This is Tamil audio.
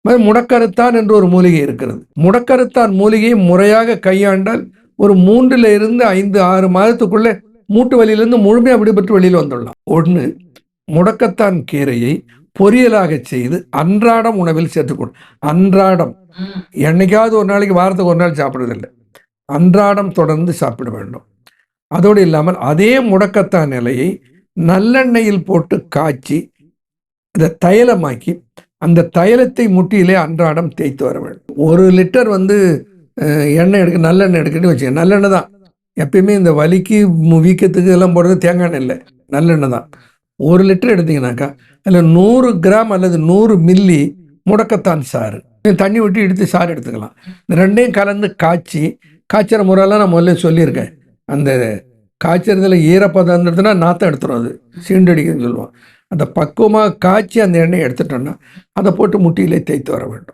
முடக்கருத்தான் என்று ஒரு மூலிகை இருக்கிறது. முடக்கருத்தான் மூலிகையை முறையாக கையாண்டால் ஒரு 3 5 6 மாதத்துக்குள்ளே மூட்டு வலியிலிருந்து முழுமையாக விடுபட்டு வெளியில் வந்துடலாம். ஒன்று, முடக்கத்தான் கீரையை பொரியலாக செய்து அன்றாடம் உணவில் சேர்த்துக்கணும். அன்றாடம், என்னைக்காவது ஒரு நாளைக்கு, வாரத்துக்கு ஒரு நாள் சாப்பிடுவதில்லை, அன்றாடம் தொடர்ந்து சாப்பிட வேண்டும். அதோடு இல்லாமல் அதே முடக்கத்தான் இலையை நல்லெண்ணெயில் போட்டு காய்ச்சி இதை தைலமாக்கி அந்த தைலத்தை முட்டியிலே அன்றாடம் தேய்த்து வர வேண்டும். 1 லிட்டர் எண்ணெய் எடுக்க, நல்லெண்ணெய் எடுக்கணும்னு வச்சுக்க, நல்லெண்ணெய் தான் எப்பயுமே. இந்த வலிக்கு வீக்கத்துக்கு எல்லாம் போடுறது தேங்காய் எண்ணெய் இல்லை, நல்லெண்ணெய் தான். 1 லிட்டர் எடுத்தீங்கன்னாக்கா அதில் 100 கிராம் அல்லது 100 மில்லி முடக்கத்தான் சாறு, தண்ணி விட்டு எடுத்து சாறு எடுத்துக்கலாம். இந்த ரெண்டையும் கலந்து காய்ச்சிற முறையெல்லாம் நான் முதல்ல சொல்லியிருக்கேன். அந்த காய்ச்சறதுல ஈரப்பதம் இருந்ததுன்னா நாற்றம் எடுத்துரும், அது சீண்டடிக்குதுன்னு சொல்லுவோம். அந்த பக்குவமாக காய்ச்சி அந்த எண்ணெயை எடுத்துட்டோன்னா அதை போட்டு முட்டியிலே தேய்த்து வர வேண்டும்.